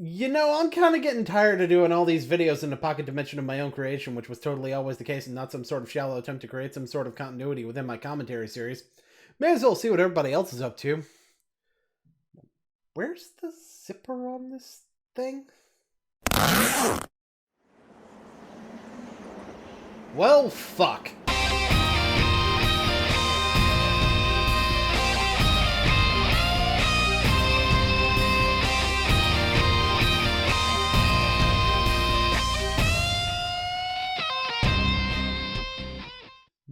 You know, I'm kind of getting tired of doing all these videos in the pocket dimension of my own creation, which was totally always the case and not some sort of shallow attempt to create some sort of continuity within my commentary series. May as well see what everybody else is up to. Where's the zipper on this thing? Well, fuck.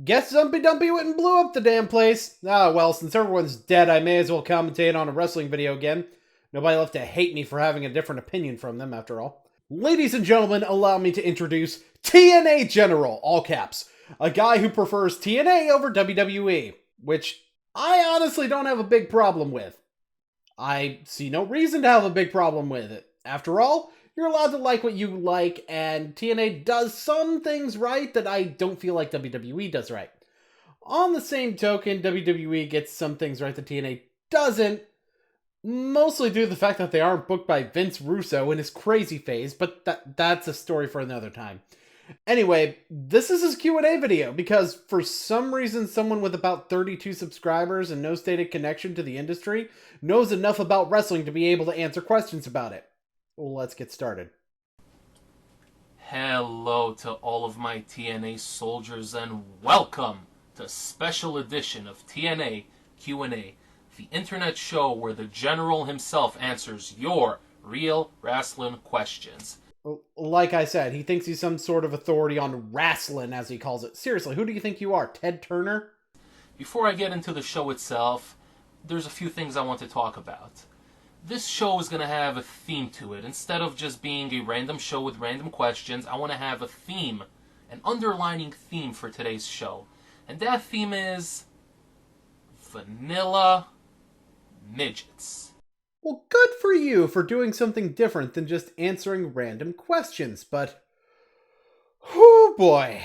Guess Zumpy Dumpy went and blew up the damn place. Ah, well, since everyone's dead, I may as well commentate on a wrestling video again. Nobody left to hate me for having a different opinion from them, after all. Ladies and gentlemen, allow me to introduce TNA General, all caps. A guy who prefers TNA over WWE, which I honestly don't have a big problem with. I see no reason to have a big problem with it. After all, you're allowed to like what you like, and TNA does some things right that I don't feel like WWE does right. On the same token, WWE gets some things right that TNA doesn't, mostly due to the fact that they aren't booked by Vince Russo in his crazy phase, but that's a story for another time. Anyway, this is his Q&A video, because for some reason someone with about 32 subscribers and no stated connection to the industry knows enough about wrestling to be able to answer questions about it. Let's get started. Hello to all of my TNA soldiers and welcome to a special edition of TNA Q&A, the internet show where the General himself answers your real wrestling questions. Like I said, he thinks he's some sort of authority on wrestling, as he calls it. Seriously, who do you think you are, Ted Turner? Before I get into the show itself, there's a few things I want to talk about. This show is going to have a theme to it. Instead of just being a random show with random questions, I want to have a theme, an underlining theme for today's show. And that theme is Vanilla Midgets. Well, good for you for doing something different than just answering random questions, but oh boy.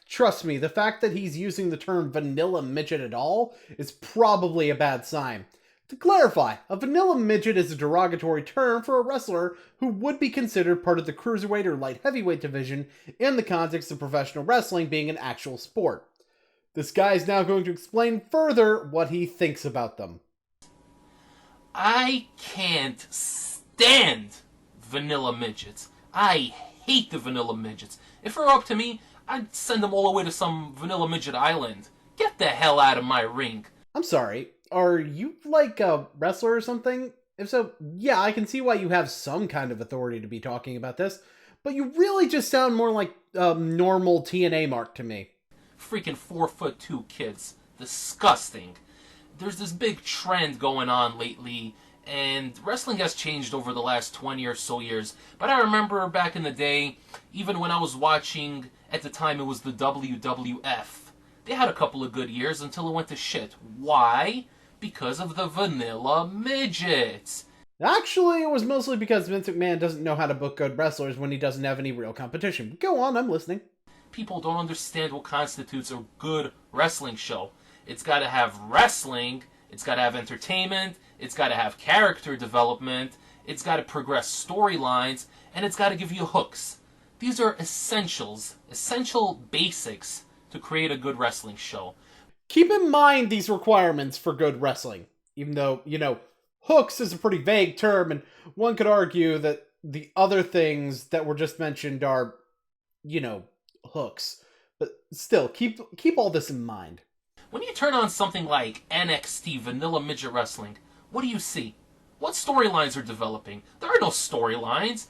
Trust me, the fact that he's using the term vanilla midget at all is probably a bad sign. To clarify, a vanilla midget is a derogatory term for a wrestler who would be considered part of the cruiserweight or light heavyweight division in the context of professional wrestling being an actual sport. This guy is now going to explain further what he thinks about them. I can't stand vanilla midgets. I hate the vanilla midgets. If it were up to me, I'd send them all the way to some vanilla midget island. Get the hell out of my ring. I'm sorry. Are you like a wrestler or something? If so, yeah, I can see why you have some kind of authority to be talking about this, but you really just sound more like a normal TNA mark to me. Freaking 4'2" kids. Disgusting. There's this big trend going on lately, and wrestling has changed over the last 20 or so years, but I remember back in the day, even when I was watching, at the time it was the WWF, they had a couple of good years until it went to shit. Why? Because of the vanilla midgets. Actually, it was mostly because Vince McMahon doesn't know how to book good wrestlers when he doesn't have any real competition. Go on, I'm listening. People don't understand what constitutes a good wrestling show. It's got to have wrestling, it's got to have entertainment, it's got to have character development, it's got to progress storylines, and it's got to give you hooks. These are essentials, essential basics to create a good wrestling show. Keep in mind these requirements for good wrestling. Even though, hooks is a pretty vague term, and one could argue that the other things that were just mentioned are, hooks. But still, keep all this in mind. When you turn on something like NXT Vanilla Midget Wrestling, what do you see? What storylines are developing? There are no storylines.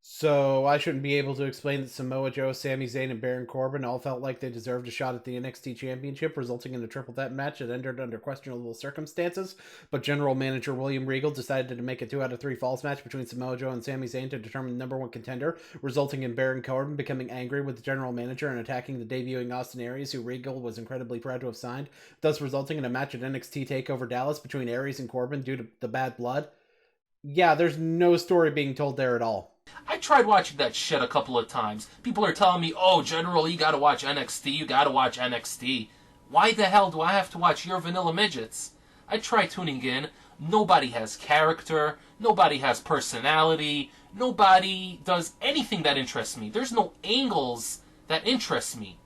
So I shouldn't be able to explain that Samoa Joe, Sami Zayn, and Baron Corbin all felt like they deserved a shot at the NXT Championship, resulting in a triple threat match that ended under questionable circumstances, but General Manager William Regal decided to make a 2 out of 3 falls match between Samoa Joe and Sami Zayn to determine the number 1 contender, resulting in Baron Corbin becoming angry with the General Manager and attacking the debuting Austin Aries, who Regal was incredibly proud to have signed, thus resulting in a match at NXT TakeOver Dallas between Aries and Corbin due to the bad blood. Yeah, there's no story being told there at all. I tried watching that shit a couple of times. People are telling me, oh, General, you gotta watch NXT, you gotta watch NXT. Why the hell do I have to watch your vanilla midgets? I try tuning in, Nobody has character. Nobody has personality. Nobody does anything that interests me. There's no angles that interest me.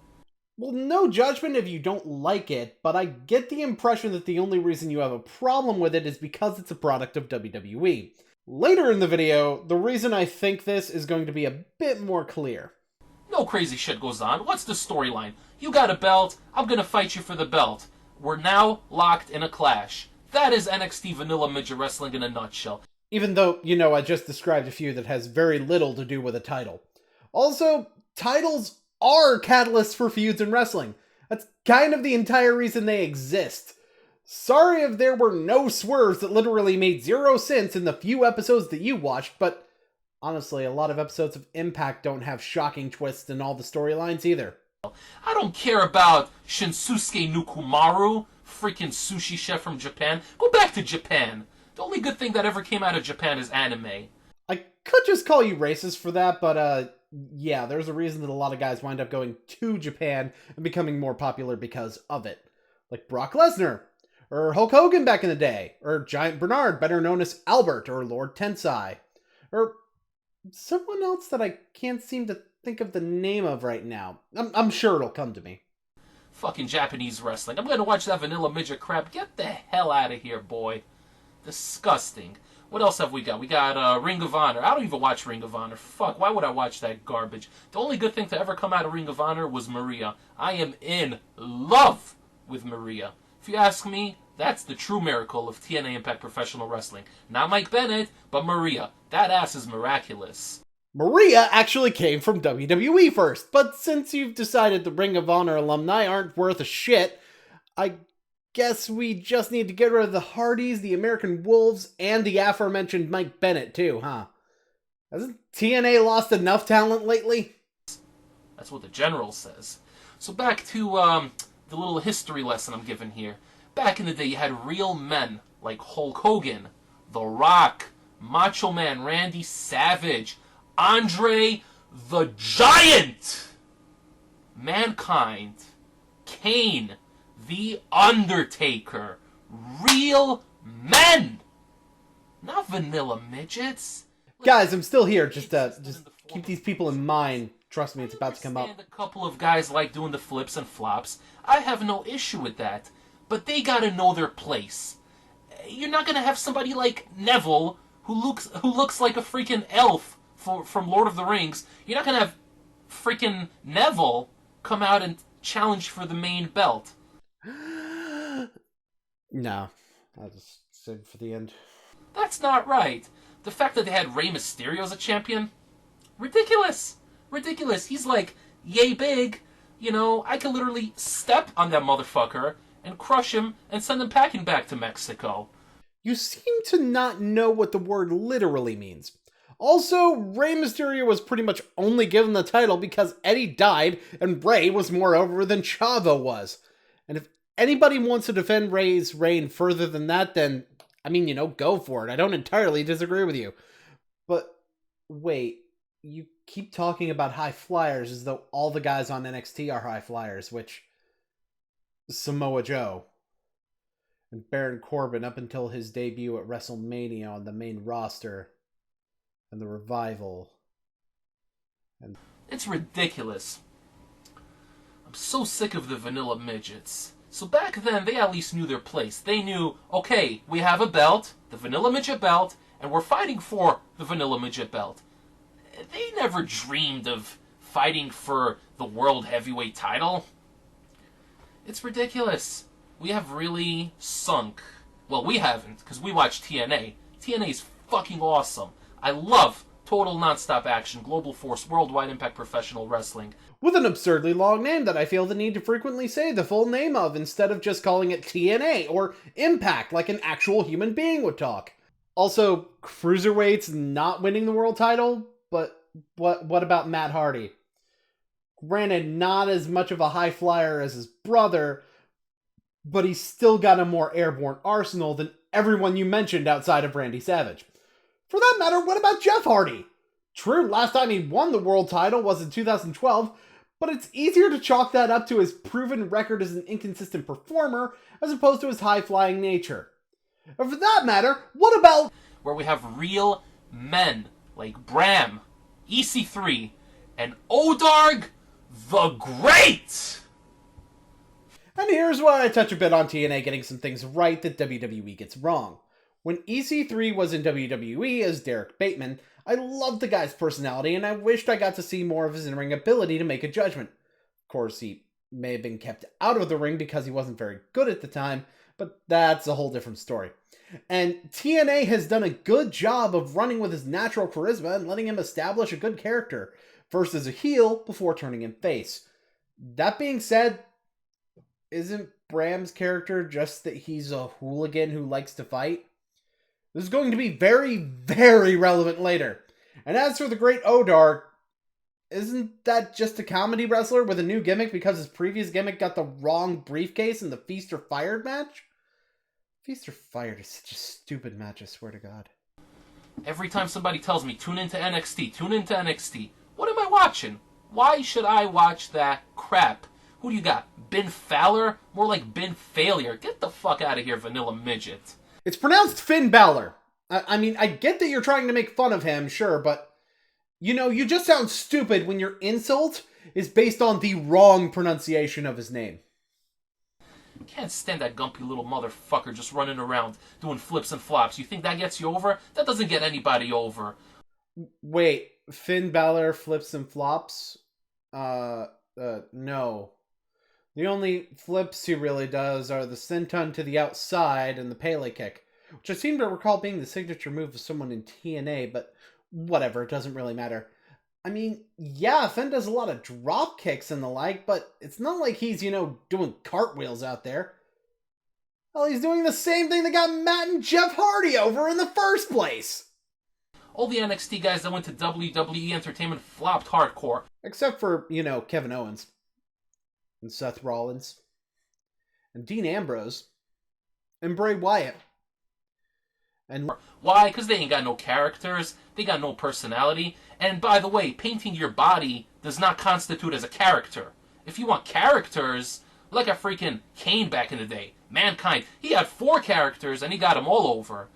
Well, no judgment if you don't like it, but I get the impression that the only reason you have a problem with it is because it's a product of WWE. Later in the video, the reason I think this is going to be a bit more clear. No crazy shit goes on. What's the storyline? You got a belt. I'm gonna fight you for the belt. We're now locked in a clash. That is NXT Vanilla Midget Wrestling in a nutshell. Even though, I just described a feud that has very little to do with a title. Also, titles are catalysts for feuds in wrestling. That's kind of the entire reason they exist. Sorry if there were no swerves that literally made zero sense in the few episodes that you watched, but honestly, a lot of episodes of Impact don't have shocking twists in all the storylines either. I don't care about Shinsuke Nukumaru, freaking sushi chef from Japan. Go back to Japan. The only good thing that ever came out of Japan is anime. I could just call you racist for that, but yeah, there's a reason that a lot of guys wind up going to Japan and becoming more popular because of it. Like Brock Lesnar, or Hulk Hogan back in the day, or Giant Bernard, better known as Albert, or Lord Tensai, or someone else that I can't seem to think of the name of right now. I'm sure it'll come to me. Fucking Japanese wrestling. I'm gonna watch that vanilla midget crap. Get the hell out of here, boy. Disgusting. What else have we got? We got Ring of Honor. I don't even watch Ring of Honor. Fuck, why would I watch that garbage? The only good thing to ever come out of Ring of Honor was Maria. I am in love with Maria. If you ask me, that's the true miracle of TNA Impact Professional Wrestling. Not Mike Bennett, but Maria. That ass is miraculous. Maria actually came from WWE first, but since you've decided the Ring of Honor alumni aren't worth a shit, I guess we just need to get rid of the Hardys, the American Wolves, and the aforementioned Mike Bennett too, huh? Hasn't TNA lost enough talent lately? That's what the general says. So back to the little history lesson I'm giving here. Back in the day, you had real men like Hulk Hogan, The Rock, Macho Man Randy Savage, Andre the Giant, Mankind, Kane, The Undertaker. Real men! Not vanilla midgets. Guys, I'm still here. Just keep these people in mind. Trust me, it's about to come up. A couple of guys like doing the flips and flops. I have no issue with that. But they gotta know their place. You're not gonna have somebody like Neville who looks like a freaking elf from Lord of the Rings. You're not gonna have freaking Neville come out and challenge for the main belt. No, I'll just save it for the end. That's not right. The fact that they had Rey Mysterio as a champion, ridiculous. Ridiculous. He's like yay big. I could literally step on that motherfucker and crush him and send him packing back to Mexico. You seem to not know what the word literally means. Also, Rey Mysterio was pretty much only given the title because Eddie died and Rey was more over than Chavo was. And if anybody wants to defend Rey's reign further than that, then, go for it. I don't entirely disagree with you. But, wait, you keep talking about high flyers as though all the guys on NXT are high flyers, which Samoa Joe and Baron Corbin up until his debut at WrestleMania on the main roster, and the Revival. And it's ridiculous. I'm so sick of the vanilla midgets. So back then, they at least knew their place. They knew, okay, we have a belt, the vanilla midget belt, and we're fighting for the vanilla midget belt. They never dreamed of fighting for the world heavyweight title. It's ridiculous. We have really sunk. Well, we haven't, because we watch TNA. TNA's fucking awesome. I love total nonstop action, global force, worldwide impact professional wrestling. With an absurdly long name that I feel the need to frequently say the full name of instead of just calling it TNA or Impact like an actual human being would talk. Also, cruiserweights not winning the world title, but what about Matt Hardy? Granted, not as much of a high flyer as his brother, but he's still got a more airborne arsenal than everyone you mentioned outside of Randy Savage. For that matter, what about Jeff Hardy? True, last time he won the world title was in 2012, but it's easier to chalk that up to his proven record as an inconsistent performer as opposed to his high-flying nature. Or for that matter, what about... Where we have real men like Bram, EC3, and Odarg the Great! And here's why I touch a bit on TNA getting some things right that WWE gets wrong. When EC3 was in WWE as Derek Bateman, I loved the guy's personality and I wished I got to see more of his in-ring ability to make a judgment. Of course, he may have been kept out of the ring because he wasn't very good at the time, but that's a whole different story. And TNA has done a good job of running with his natural charisma and letting him establish a good character, first as a heel before turning him face. That being said, isn't Bram's character just that he's a hooligan who likes to fight? This is going to be very, very relevant later. And as for the Great Odark, isn't that just a comedy wrestler with a new gimmick because his previous gimmick got the wrong briefcase in the Feast or Fired match? Feast or Fired is such a stupid match, I swear to God. Every time somebody tells me, tune into NXT, what am I watching? Why should I watch that crap? Who do you got? Ben Fowler? More like Ben Failure. Get the fuck out of here, Vanilla Midget. It's pronounced Finn Balor. I mean, I get that you're trying to make fun of him, sure, but... You know, you just sound stupid when your insult is based on the wrong pronunciation of his name. Can't stand that gumpy little motherfucker just running around doing flips and flops. You think that gets you over? That doesn't get anybody over. Wait, Finn Balor flips and flops? No. The only flips he really does are the senton to the outside and the Pele kick, which I seem to recall being the signature move of someone in TNA, but whatever, it doesn't really matter. I mean, yeah, Finn does a lot of drop kicks and the like, but it's not like he's, doing cartwheels out there. Well, he's doing the same thing that got Matt and Jeff Hardy over in the first place. All the NXT guys that went to WWE Entertainment flopped hardcore. Except for, Kevin Owens. And Seth Rollins. And Dean Ambrose. And Bray Wyatt. And why? Because they ain't got no characters. They got no personality. And by the way, painting your body does not constitute as a character. If you want characters, like a freaking Kane back in the day. Mankind. He had 4 characters and he got them all over.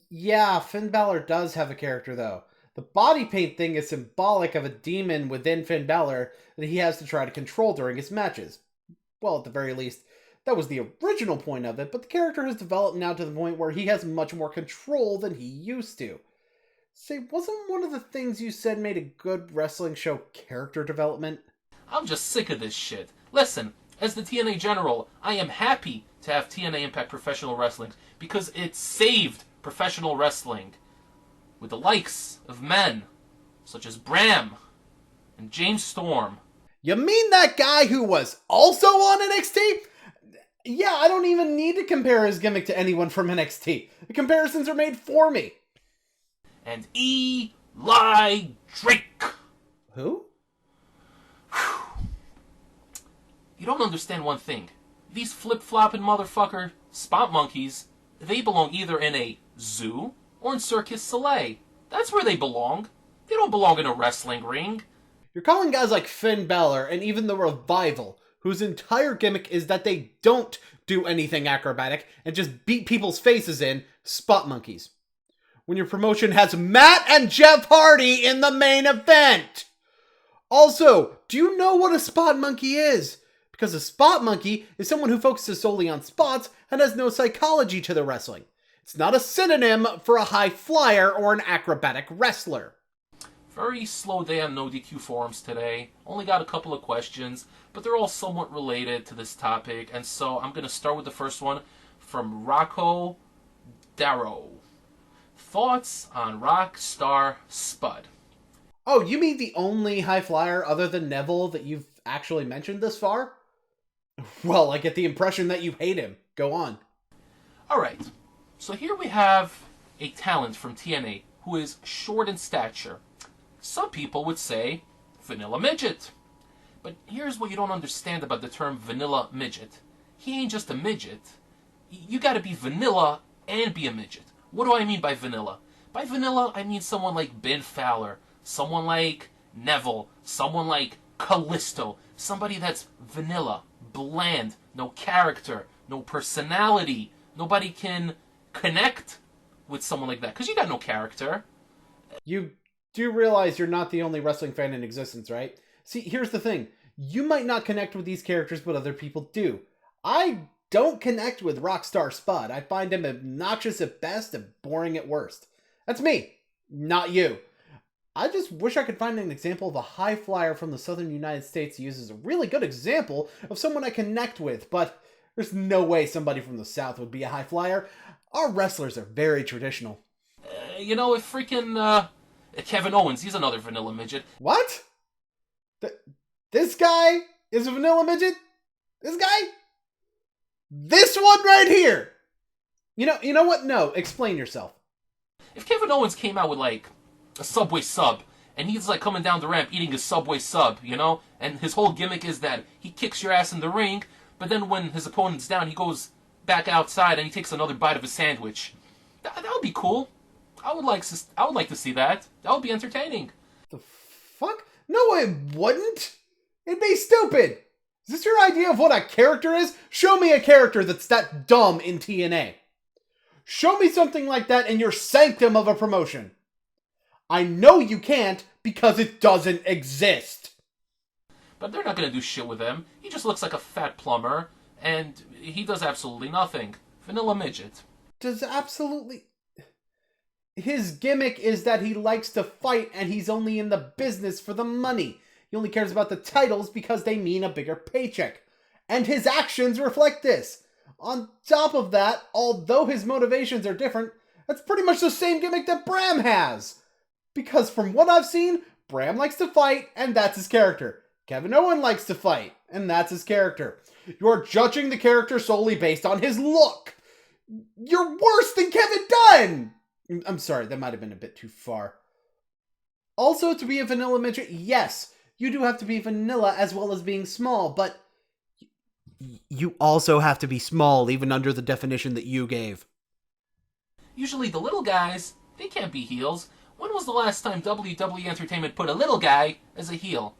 Yeah, Finn Balor does have a character though. The body paint thing is symbolic of a demon within Finn Balor that he has to try to control during his matches. Well, at the very least, that was the original point of it, but the character has developed now to the point where he has much more control than he used to. Say, wasn't one of the things you said made a good wrestling show character development? I'm just sick of this shit. Listen, as the TNA General, I am happy to have TNA Impact Professional Wrestling because it saved professional wrestling with the likes of men such as Bram and James Storm. You mean that guy who was also on NXT? Yeah, I don't even need to compare his gimmick to anyone from NXT. The comparisons are made for me. And Eli Drake. Who? You don't understand one thing. These flip-flopping motherfucker spot monkeys, they belong either in a zoo or in Circus Soleil. That's where they belong. They don't belong in a wrestling ring. You're calling guys like Finn Balor and even the Revival, whose entire gimmick is that they don't do anything acrobatic and just beat people's faces in, spot monkeys. When your promotion has Matt and Jeff Hardy in the main event. Also, do you know what a spot monkey is? Because a spot monkey is someone who focuses solely on spots and has no psychology to their wrestling. It's not a synonym for a high flyer or an acrobatic wrestler. Very slow day on No DQ forums today. Only got a couple of questions, but they're all somewhat related to this topic. And so I'm going to start with the first one from Rocco Darrow. Thoughts on Rockstar Spud? Oh, you mean the only high flyer other than Neville that you've actually mentioned this far? Well, I get the impression that you hate him. Go on. Alright, so here we have a talent from TNA who is short in stature. Some people would say vanilla midget. But here's what you don't understand about the term vanilla midget. He ain't just a midget. You gotta be vanilla and be a midget. What do I mean by vanilla? By vanilla, I mean someone like Ben Fowler, someone like Neville, someone like Callisto, somebody that's vanilla, bland, no character, no personality. Nobody can connect with someone like that because you got no character. You do realize you're not the only wrestling fan in existence, right? See, here's the thing. You might not connect with these characters, but other people do. I don't connect with Rockstar Spud. I find him obnoxious at best and boring at worst. That's me, not you. I just wish I could find an example of a high flyer from the southern United States to use as a really good example of someone I connect with, but there's no way somebody from the south would be a high flyer. Our wrestlers are very traditional. If freaking Kevin Owens, he's another vanilla midget. What? This guy is a vanilla midget? This guy? This one right here! You know what? No, explain yourself. If Kevin Owens came out with, like, a Subway sub, and he's, like, coming down the ramp eating his Subway sub, and his whole gimmick is that he kicks your ass in the ring, but then when his opponent's down, he goes back outside and he takes another bite of his sandwich. That would be cool. I would like to see that. That would be entertaining. The fuck? No, it wouldn't. It'd be stupid. Is this your idea of what a character is? Show me a character that's that dumb in TNA. Show me something like that in your sanctum of a promotion. I know you can't because it doesn't exist. But they're not going to do shit with him. He just looks like a fat plumber, and he does absolutely nothing. Vanilla midget. Does absolutely... His gimmick is that he likes to fight and he's only in the business for the money. He only cares about the titles because they mean a bigger paycheck. And his actions reflect this. On top of that, although his motivations are different, that's pretty much the same gimmick that Bram has. Because from what I've seen, Bram likes to fight and that's his character. Kevin Owens likes to fight and that's his character. You're judging the character solely based on his look. You're worse than Kevin Dunn! I'm sorry, that might have been a bit too far. Also, to be a vanilla midget, yes, you do have to be vanilla as well as being small, but you also have to be small, even under the definition that you gave. Usually the little guys, they can't be heels. When was the last time WWE Entertainment put a little guy as a heel?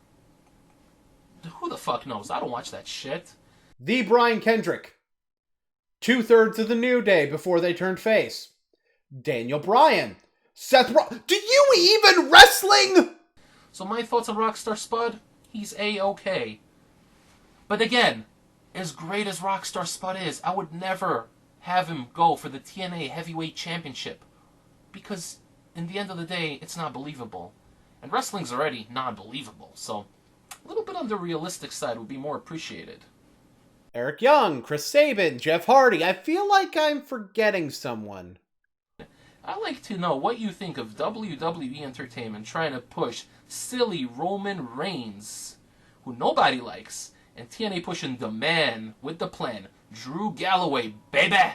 Who the fuck knows? I don't watch that shit. The Brian Kendrick. 2/3 of the New Day before they turned face. Daniel Bryan. Seth Do you even wrestling? So my thoughts on Rockstar Spud? He's A-okay. But again, as great as Rockstar Spud is, I would never have him go for the TNA Heavyweight Championship. Because, in the end of the day, it's not believable. And wrestling's already non-believable, so a little bit on the realistic side would be more appreciated. Eric Young, Chris Sabin, Jeff Hardy. I feel like I'm forgetting someone. I'd like to know what you think of WWE Entertainment trying to push silly Roman Reigns, who nobody likes, and TNA pushing the man with the plan, Drew Galloway, baby!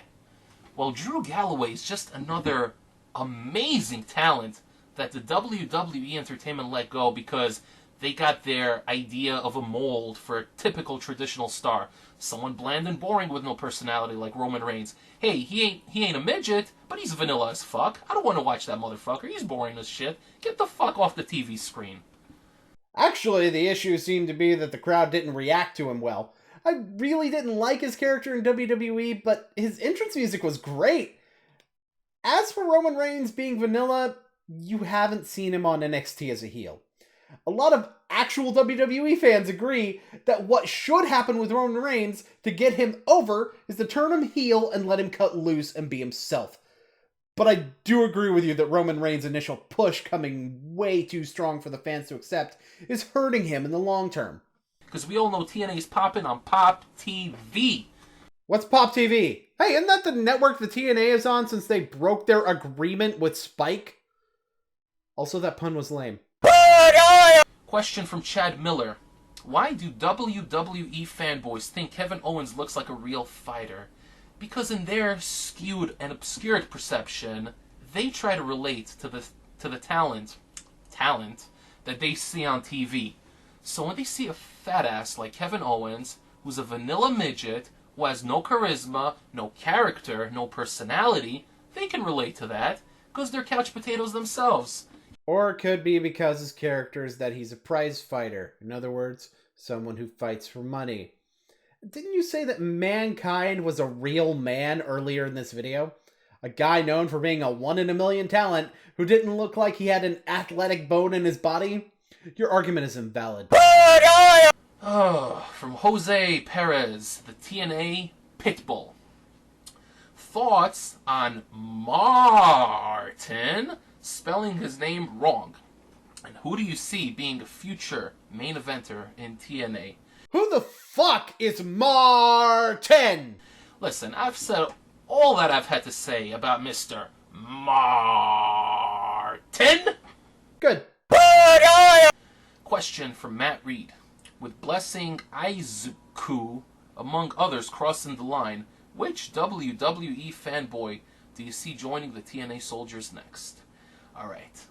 Well, Drew Galloway is just another amazing talent that the WWE Entertainment let go because they got their idea of a mold for a typical traditional star. Someone bland and boring with no personality like Roman Reigns. Hey, he ain't a midget, but he's vanilla as fuck. I don't want to watch that motherfucker. He's boring as shit. Get the fuck off the TV screen. Actually, the issue seemed to be that the crowd didn't react to him well. I really didn't like his character in WWE, but his entrance music was great. As for Roman Reigns being vanilla, you haven't seen him on NXT as a heel. A lot of actual WWE fans agree that what should happen with Roman Reigns to get him over is to turn him heel and let him cut loose and be himself. But I do agree with you that Roman Reigns' initial push coming way too strong for the fans to accept is hurting him in the long term. Because we all know TNA's popping on Pop TV. What's Pop TV? Hey, isn't that the network the TNA is on since they broke their agreement with Spike? Also, that pun was lame. Question from Chad Miller. Why do WWE fanboys think Kevin Owens looks like a real fighter? Because in their skewed and obscured perception, they try to relate to the talent that they see on TV. So when they see a fat ass like Kevin Owens, who's a vanilla midget, who has no charisma, no character, no personality, they can relate to that, because they're couch potatoes themselves. Or it could be because his character is that he's a prize fighter. In other words, someone who fights for money. Didn't you say that Mankind was a real man earlier in this video? A guy known for being a 1 in a million talent who didn't look like he had an athletic bone in his body? Your argument is invalid. Oh, from Jose Perez, the TNA Pitbull. Thoughts on Martin spelling his name wrong? And who do you see being a future main eventer in TNA? Who the fuck is Martin? Listen, I've said all that I've had to say about Mr. Martin. Good. Question from Matt Reed. With Blessing Aizuku, among others, crossing the line, which WWE fanboy do you see joining the TNA Soldiers next? Alright,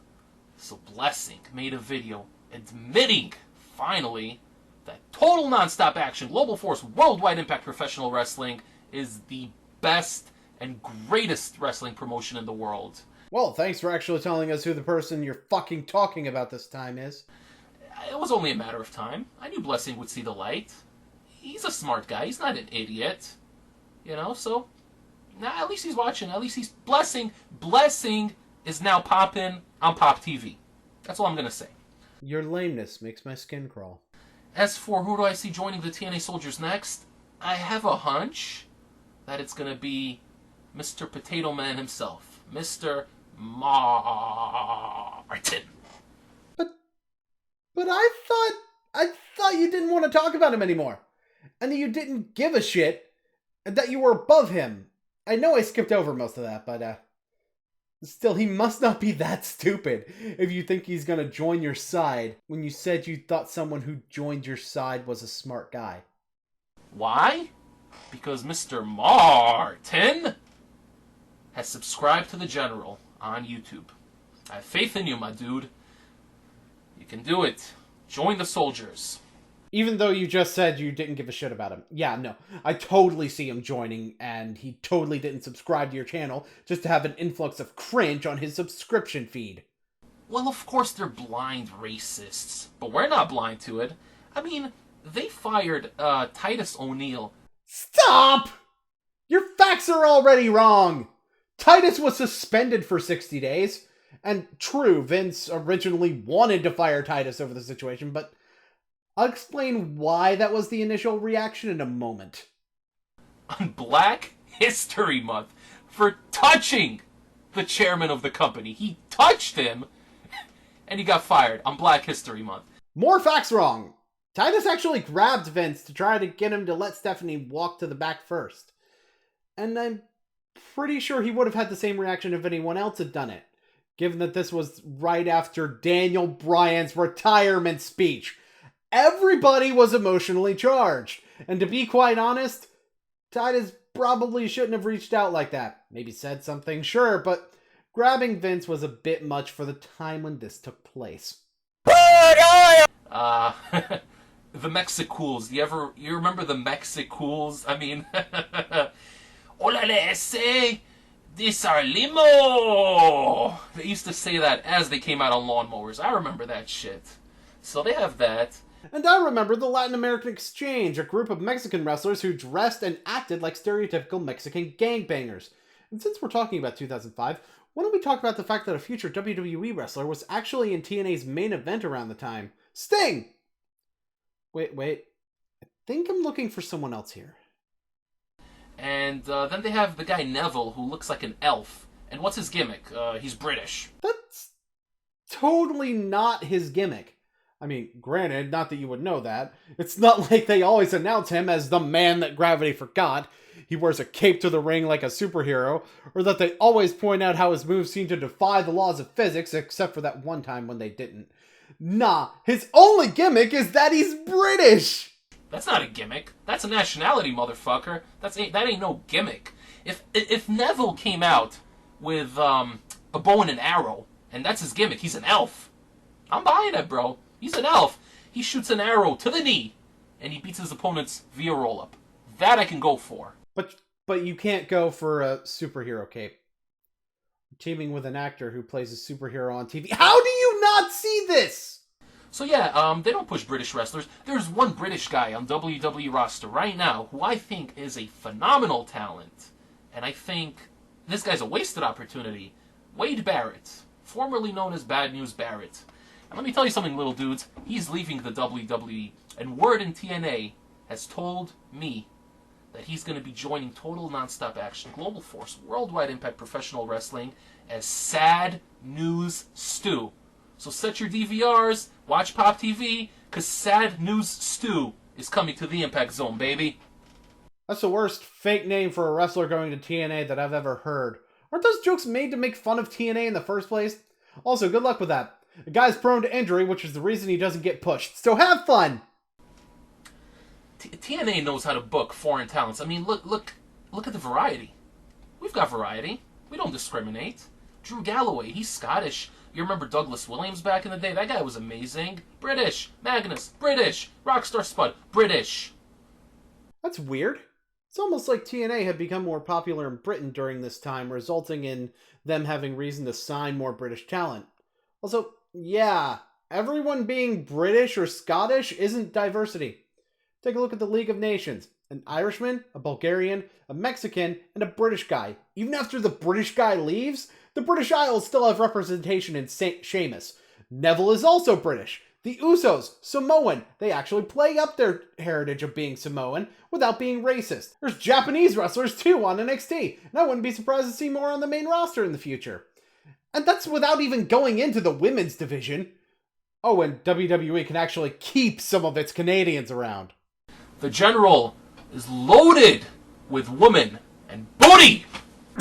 so Blessing made a video admitting, finally, that Total Nonstop Action, Global Force, Worldwide Impact Professional Wrestling is the best and greatest wrestling promotion in the world. Well, thanks for actually telling us who the person you're fucking talking about this time is. It was only a matter of time. I knew Blessing would see the light. He's a smart guy. He's not an idiot. You know, so... Nah, at least he's watching. At least he's... Blessing is now popping on Pop TV. That's all I'm going to say. Your lameness makes my skin crawl. As for who do I see joining the TNA Soldiers next, I have a hunch that it's going to be Mr. Potato Man himself. Mr. Martin. But I thought you didn't want to talk about him anymore. And that you didn't give a shit. And that you were above him. I know I skipped over most of that, but still, he must not be that stupid if you think he's gonna join your side when you said you thought someone who joined your side was a smart guy. Why? Because Mr. Martin has subscribed to the General on YouTube. I have faith in you, my dude. You can do it. Join the soldiers. Even though you just said you didn't give a shit about him. Yeah, no. I totally see him joining, and he totally didn't subscribe to your channel just to have an influx of cringe on his subscription feed. Well, of course they're blind racists, but we're not blind to it. I mean, they fired Titus O'Neil. Stop! Your facts are already wrong! Titus was suspended for 60 days. And true, Vince originally wanted to fire Titus over the situation, but I'll explain why that was the initial reaction in a moment. On Black History Month, for touching the chairman of the company. He touched him, and he got fired on Black History Month. More facts wrong. Titus actually grabbed Vince to try to get him to let Stephanie walk to the back first. And I'm pretty sure he would have had the same reaction if anyone else had done it, given that this was right after Daniel Bryan's retirement speech. Everybody was emotionally charged. And to be quite honest, Titus probably shouldn't have reached out like that. Maybe said something, sure, but grabbing Vince was a bit much for the time when this took place. The Mexicools. You remember the Mexicools? I mean, Olale ese, this our limo. They used to say that as they came out on lawnmowers. I remember that shit. So they have that. And I remember the Latin American Exchange, a group of Mexican wrestlers who dressed and acted like stereotypical Mexican gangbangers. And since we're talking about 2005, why don't we talk about the fact that a future WWE wrestler was actually in TNA's main event around the time? Sting! Wait. I think I'm looking for someone else here. And then they have the guy Neville, who looks like an elf. And what's his gimmick? He's British. That's totally not his gimmick. I mean, granted, not that you would know that. It's not like they always announce him as the man that gravity forgot. He wears a cape to the ring like a superhero. Or that they always point out how his moves seem to defy the laws of physics, except for that one time when they didn't. Nah, his only gimmick is that he's British! That's not a gimmick. That's a nationality, motherfucker. That ain't no gimmick. If Neville came out with a bow and an arrow, and that's his gimmick, he's an elf. I'm buying it, bro. He's an elf. He shoots an arrow to the knee, and he beats his opponents via roll-up. That I can go for. But you can't go for a superhero cape. Teaming with an actor who plays a superhero on TV. How do you not see this? So yeah, they don't push British wrestlers. There's one British guy on WWE roster right now who I think is a phenomenal talent. And I think This guy's a wasted opportunity. Wade Barrett, formerly known as Bad News Barrett. And let me tell you something, little dudes. He's leaving the WWE. And word in TNA has told me that he's going to be joining Total Nonstop Action, Global Force, Worldwide Impact Professional Wrestling as Sad News Stu. So set your DVRs, watch Pop TV, because Sad News Stu is coming to the Impact Zone, baby. That's the worst fake name for a wrestler going to TNA that I've ever heard. Aren't those jokes made to make fun of TNA in the first place? Also, good luck with that. The guy's prone to injury, which is the reason he doesn't get pushed. So have fun! TNA knows how to book foreign talents. I mean, look at the variety. We've got variety. We don't discriminate. Drew Galloway, he's Scottish. You remember Douglas Williams back in the day? That guy was amazing. British. Magnus, British. Rockstar Spud, British. That's weird. It's almost like TNA had become more popular in Britain during this time, resulting in them having reason to sign more British talent. Also, yeah, everyone being British or Scottish isn't diversity. Take a look at the League of Nations. An Irishman, a Bulgarian, a Mexican, and a British guy. Even after the British guy leaves, the British Isles still have representation in Sheamus. Neville is also British. The Usos, Samoan. They actually play up their heritage of being Samoan without being racist. There's Japanese wrestlers too on NXT, and I wouldn't be surprised to see more on the main roster in the future. And that's without even going into the women's division. Oh, and WWE can actually keep some of its Canadians around. The General is loaded with women and booty!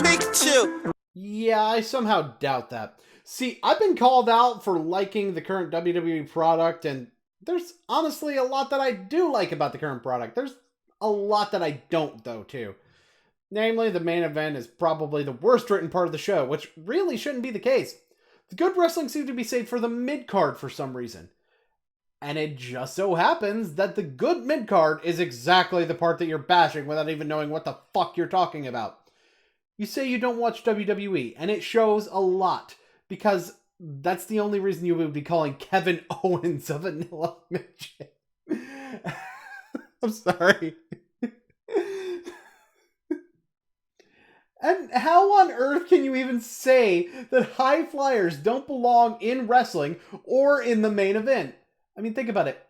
Big two. Yeah, I somehow doubt that. See, I've been called out for liking the current WWE product, and there's honestly a lot that I do like about the current product. There's a lot that I don't, though, too. Namely, the main event is probably the worst written part of the show, which really shouldn't be the case. The good wrestling seems to be saved for the mid-card for some reason. And it just so happens that the good mid-card is exactly the part that you're bashing without even knowing what the fuck you're talking about. You say you don't watch WWE, and it shows a lot. Because that's the only reason you would be calling Kevin Owens a vanilla midget. I'm sorry. And how on earth can you even say that high flyers don't belong in wrestling or in the main event? I mean, think about it.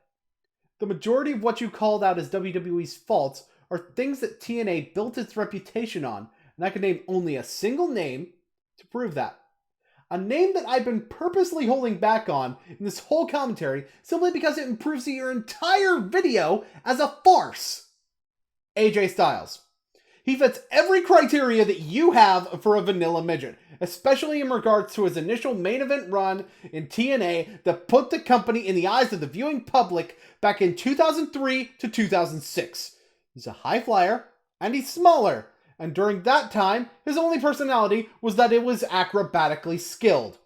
The majority of what you called out as WWE's faults are things that TNA built its reputation on, and I can name only a single name to prove that. A name that I've been purposely holding back on in this whole commentary simply because it improves your entire video as a farce. AJ Styles. He fits every criteria that you have for a vanilla midget, especially in regards to his initial main event run in TNA that put the company in the eyes of the viewing public back in 2003 to 2006. He's a high flyer, and he's smaller. And during that time, his only personality was that it was acrobatically skilled.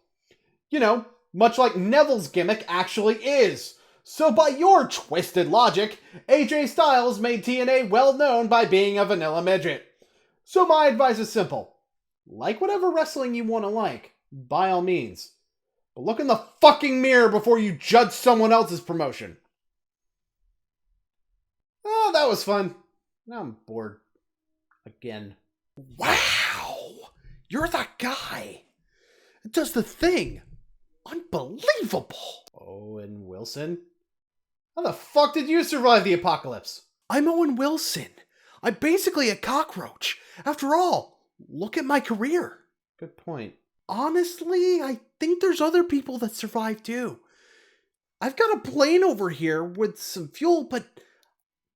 You know, much like Neville's gimmick actually is. So by your twisted logic, AJ Styles made TNA well known by being a vanilla midget. So my advice is simple. Like whatever wrestling you want to like, by all means. But look in the fucking mirror before you judge someone else's promotion. Oh, that was fun. Now I'm bored. Again. Wow! You're that guy! It does the thing! Unbelievable! Owen Wilson? How the fuck did you survive the apocalypse? I'm Owen Wilson. I'm basically a cockroach. After all, look at my career. Good point. Honestly, I think there's other people that survived too. I've got a plane over here with some fuel, but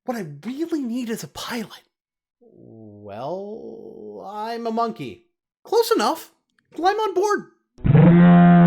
what I really need is a pilot. Well, I'm a monkey. Close enough. Climb on board.